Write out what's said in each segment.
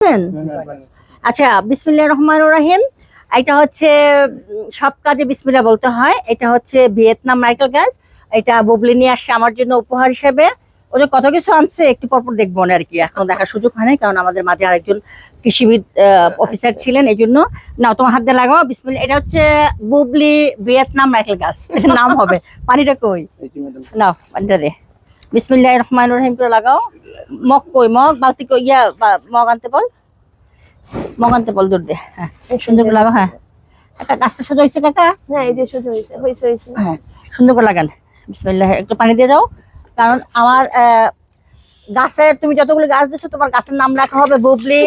বানাইছেন? আচ্ছা, বিসমিল্লাহির রহমানির রহিম। এটা হচ্ছে সব কাজে বিসমিল্লাহ বলতে হয়। এটা হচ্ছে ভিয়েতনাম নারকেল গাছ। এটা বুবলি নিয়ে আসছে আমার জন্য উপহার হিসেবে। ওই যে কত কিছু আনছে একটু পরপর দেখবো না আর কি, এখন দেখার সুযোগ হয় না, কারণ আমাদের মাঝে আরেকজন কৃষিবিদ অফিসার ছিলেন, এই জন্য। নাও তোমার হাত দিয়ে লাগাও বিসমিল্লাহ। এটা হচ্ছে বুবলি ভিয়েতনাম নারকেল গাছ, এটার নাম হবে। পানিটা কই? নাও পানিটা দে। বিসমিল্লাহির রহমানির রহিম করে লাগাও। মগ কই? মগ বালতি কই? মগ আনতে বল, মগ আনতে বল, দূর দে। হ্যাঁ, সুন্দর করে লাগাও। হ্যাঁ, একটা গাছটা সোজা হয়েছে কাকা? হ্যাঁ, এই যে সোজা হয়েছে, হয়েছে। হ্যাঁ, সুন্দর করে লাগান। বিসমিল্লাহ। একটু পানি দিয়ে যাও, কারণ আমার গাছের, তুমি যতগুলো গাছ দিছো তোমার গাছের নাম রাখা হবে বুবলি।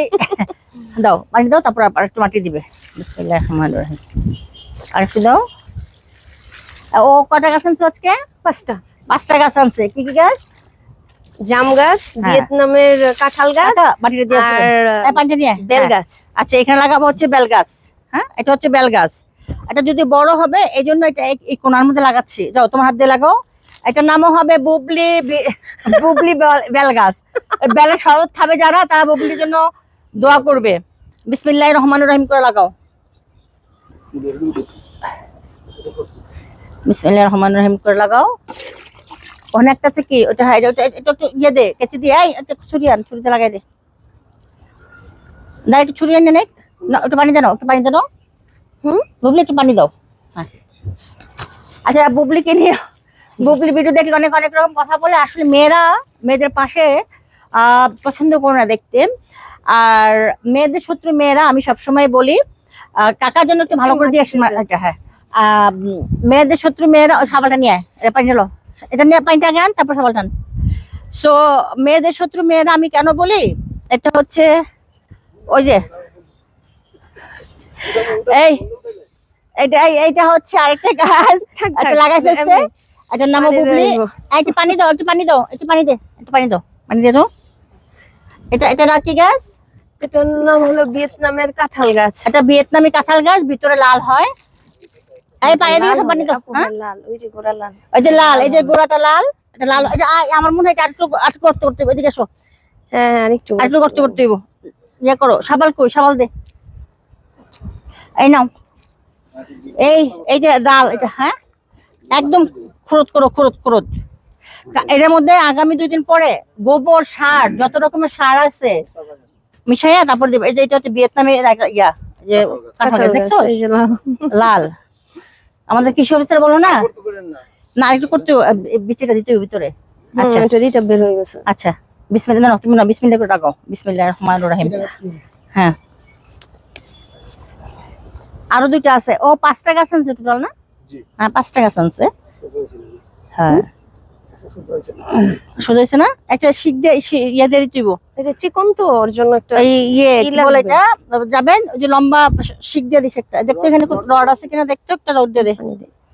দাও পানি দাও, তারপর আর একটু মাটি দিবে। বিসমিল্লাহির রহমানির রহিম। আর একটু দাও। ও কটা গাছ আনছো আজকে? 5টা গাছ আনছে। কি কি গাছ? জাম গাছ, ভিয়েতনামের কাঁঠাল গাছ, মাটিটা দিয়ে আর পানিটা নিয়ে বেল গাছ। আচ্ছা, এখানে লাগাবো হচ্ছে বেল গাছ। হ্যাঁ, এটা হচ্ছে বেল গাছ। এটা যদি বড় হবে এই জন্য এটা এই কোণার মধ্যে লাগাচ্ছি। যাও তোমার হাত দিয়ে লাগাও। এটার নামও হবে বুবলি বুবলি বেল গাছ। বেলের শরবত খাবে যারা, তারা বুবলির জন্য দোয়া করবে। বিসমিল্লাহির রহমানির রহিম করে লাগাও। বিসমিল্লাহির রহমানির রহিম করে লাগাও। ওখানে একটা আছে কি ওটা? হ্যাঁ, এটা একটু ইয়ে দে, কেচি দিয়ে একটা ছুরি আন, ছুরিতে লাগাই দে। না, একটু ছুরি আনে না, একটু পানি দাও, একটু পানি দাও। বুবলি একটু পানি দাও। হ্যাঁ, আচ্ছা, বুবলিকে নিয়ে, বুবলি ভিডিও দেখলে অনেক অনেক রকম কথা বলে। আসলে মেয়েদের পাশে পছন্দ করে না দেখতে। আর মেয়েদের শত্রু মেয়েরা, আমি সবসময় বলি। কাকার জন্য একটু ভালো করে দিয়ে আসেন। হ্যাঁ, মেয়েদের শত্রু মেয়েরা। ওই সাবালটা নিয়ে এটা পানি ঢালো, এটা নিয়ে পানিটা আগে আন, তারপর সাবালটা আন। সো মেয়েদের শত্রু মেয়েরা আমি কেন বলি? এটা হচ্ছে ওই যে এইটা হচ্ছে আরেকটা গাছ, একটা লাগাই ফেলছে। এটার নাম বুবলি। একটু পানি দাও, একটু পানি দাও, একটু পানি দে, একটু পানি দাও, পানি দিয়ে দাও। এটা কি গাছ? এটার নাম হলো ভিয়েতনামের কাঁঠাল গাছ। এটা ভিয়েতনামি কাঁঠাল গাছ, ভিতরে লাল হয়। এই পানি দিয়ে সব পানি দাও। লাল, ওই যে গোড়া লাল, ওই যে লাল, এই যে গোড়াটা লাল, এটা লাল। এটা আমার মনে হয় এটা আটটু করতে করতে এদিকে এসো। হ্যাঁ, আটটু করতে করতে ইয়ে করো। সাবাল কই? সাবাল দে। এই নাও। এই যে ডাল, এটা হ্যাঁ একদম খরচ করো, খরচ। এর মধ্যে আগামী 2 দিন পরে গোবর সার, যত রকমের সার আছে মিশাইয়া তারপর দেবে। এই যে এটা হচ্ছে ভিয়েতনামের ইয়া, যে কাঁঠাল গাছ দেখছো, লাল। আমাদের কৃষি অফিসার বলো না, না একটু করতে বিচিটা দিতে ভিতরে। আচ্ছা, এটা বের হয়ে গেছে। আচ্ছা, বিসমিল্লাহ। না, তুমি না, বিসমিল্লাহ করে লাগাও। বিসমিল্লাহির রহমানির রহিম। হ্যাঁ, আরো 2টা আছে। ও 5টা গাছ আনছে টোটাল না? হ্যাঁ, 5টা গাছ আনছে। হ্যাঁ, সোজা হয়েছে না? একটা শিক দিয়ে ইয়ে দিয়ে দিতে হইব। এটা চিকন তো, ওর জন্য একটা ইয়ে কি বলে এটা, যাবেন ওই যে লম্বা শিক দিয়ে দিস একটা। দেখতে এখানে রড আছে কিনা দেখতে, একটা রড দিয়ে দে।